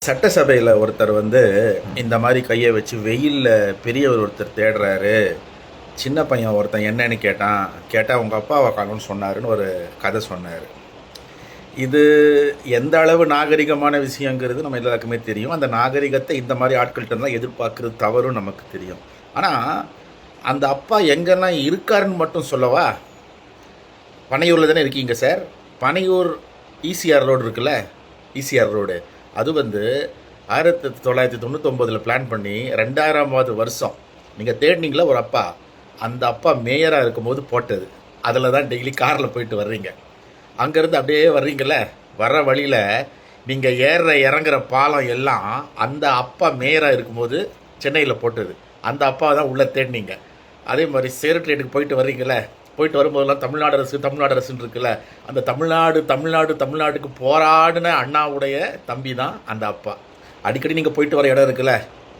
சட்டசபையில் ஒருத்தர் இந்த மாதிரி கையை வச்சு வெயிலில் பெரியவர் ஒருத்தர் தேடுறாரு. சின்ன பையன் ஒருத்தன் என்னன்னு கேட்டால் உங்கள் அப்பாவை காணும்னு சொன்னாருன்னு ஒரு கதை சொன்னார். இது எந்த அளவு நாகரிகமான விஷயங்கிறது நம்ம எல்லாருக்குமே தெரியும். அந்த நாகரிகத்தை இந்த மாதிரி ஆட்கள்கிட்ட தான் எதிர்பார்க்குறது தவறும் நமக்கு தெரியும். ஆனால் அந்த அப்பா எங்கெல்லாம் இருக்காருன்னு மட்டும் சொல்லவா? பனையூரில் தானே இருக்கீங்க சார். பனையூர் ஈசிஆர் ரோடு இருக்குல்ல, ஈசிஆர் ரோடு அது 1999 பிளான் பண்ணி 2000வது வருஷம் நீங்கள் தேடினீங்களா ஒரு அப்பா, அந்த அப்பா மேயராக இருக்கும்போது போட்டது. அதில் தான் டெய்லி காரில் போயிட்டு வர்றீங்க. அங்கேருந்து அப்படியே வர்றீங்கள, வர்ற வழியில் நீங்கள் ஏறுற இறங்குற பாலம் எல்லாம் அந்த அப்பா மேயராக இருக்கும்போது சென்னையில் போட்டது. அந்த அப்பா தான் உள்ளே தேடினீங்க. அதே மாதிரி செக்ரட்டரியேட்டுக்கு போயிட்டு வர்றீங்கள, போயிட்டு வரும்போதெல்லாம் தமிழ்நாடு அரசுன்னு இருக்குல்ல, அந்த தமிழ்நாடுக்கு போராடின அண்ணாவுடைய தம்பி தான் அந்த அப்பா. அடிக்கடி நீங்கள் போயிட்டு வர இடம் இருக்குல்ல,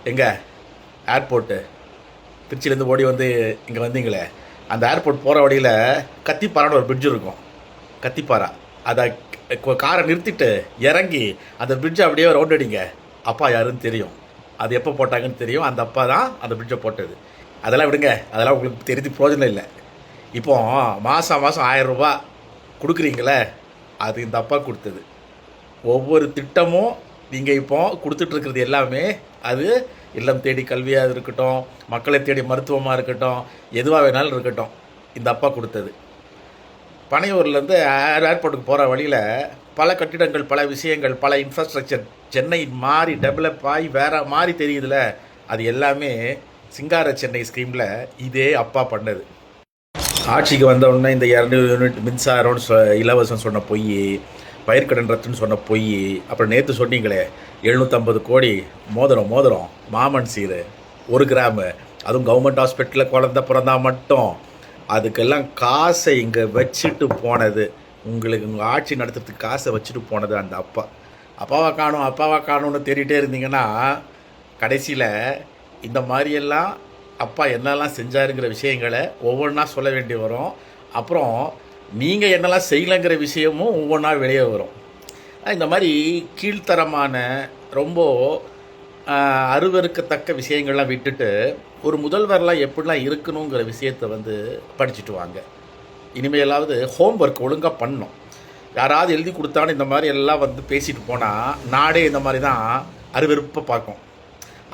எங்கே ஏர்போர்ட்டு, திருச்சியிலேருந்து ஓடி இங்கே வந்தீங்களே, அந்த ஏர்போர்ட் போகிற வழியில் கத்திப்பாரான்னு ஒரு பிரிட்ஜ் இருக்கும். கத்திப்பாரா, அதை காரை நிறுத்திட்டு இறங்கி அந்த பிரிட்ஜை அப்படியே ரவுண்ட் அடிங்க. அப்பா யாருன்னு தெரியும், அது எப்போ போட்டாங்கன்னு தெரியும். அந்த அப்பா தான் அந்த பிரிட்ஜை போட்டது. அதெல்லாம் விடுங்க, அதெல்லாம் உங்களுக்கு தெரிஞ்சு பிரயோஜனம் இல்லை. இப்போ மாதம் 1000 ரூபா கொடுக்குறீங்களே, அது இந்த அப்பா கொடுத்தது. ஒவ்வொரு திட்டமும் நீங்கள் இப்போ கொடுத்துட்ருக்கிறது எல்லாமே அது இல்லம் தேடி கல்வியாக இருக்கட்டும், மக்களை தேடி மருத்துவமாக இருக்கட்டும், எதுவாக வேணாலும் இருக்கட்டும், இந்த அப்பா கொடுத்தது. பனையூர்லேருந்து ஏர்போர்ட்டுக்கு போகிற வழியில் பல கட்டிடங்கள், பல விஷயங்கள், பல இன்ஃப்ராஸ்ட்ரக்சர் சென்னை மாறி டெவலப் ஆகி வேறு மாதிரி தெரியுதுல, அது எல்லாமே சிங்கார சென்னை ஸ்கீமில் இதே அப்பா பண்ணது. ஆட்சிக்கு வந்தவுடனே இந்த 200 யூனிட் மின்சாரம்னு இலவசம் சொன்ன பொய், பயிர்க்கடன் ரத்துன்னு சொன்ன பொய், அப்புறம் நேற்று சொன்னீங்களே 750 கோடி மோதிரம் மாமன் சீரு 1 கிராமு, அதுவும் கவர்மெண்ட் ஹாஸ்பிட்டலில் குழந்த பிறந்தா மட்டும், அதுக்கெல்லாம் காசை இங்கே வச்சுட்டு போனது, உங்களுக்கு உங்கள் ஆட்சி நடத்துறதுக்கு காசை வச்சுட்டு போனது அந்த அப்பா. அப்பாவை காணும்னு தேடிட்டே இருந்தீங்கன்னா கடைசியில் இந்த மாதிரியெல்லாம் அப்பா என்னெல்லாம் செஞ்சாருங்கிற விஷயங்களை ஒவ்வொன்றா சொல்ல வேண்டி வரும். அப்புறம் நீங்கள் என்னெல்லாம் செய்யலைங்கிற விஷயமும் ஒவ்வொன்றா வெளியே வரும். இந்த மாதிரி கீழ்த்தரமான ரொம்ப அருவருக்கத்தக்க விஷயங்கள்லாம் விட்டுட்டு ஒரு முதல்வரெலாம் எப்படிலாம் இருக்கணுங்கிற விஷயத்தை படிச்சுட்டு வாங்க. இனிமேலாவது ஹோம்ஒர்க் ஒழுங்காக பண்ணணும். யாராவது எழுதி கொடுத்தாலும் இந்த மாதிரி எல்லாம் பேசிட்டு போனால் நாடே இந்த மாதிரி தான் அருவருப்பாக பார்க்கும்.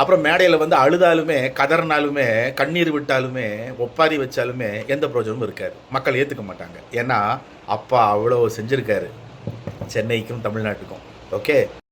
அப்புறம் மேடையில் அழுதாலுமே, கதறினாலுமே, கண்ணீர் விட்டாலுமே, ஒப்பாரி வச்சாலுமே எந்த பிரயோஜனமும் இருக்காது. மக்கள் ஏற்றுக்க மாட்டாங்க. ஏன்னா அப்பா அவ்வளோ செஞ்சுருக்காரு சென்னைக்கும் தமிழ்நாட்டுக்கும். ஓகே.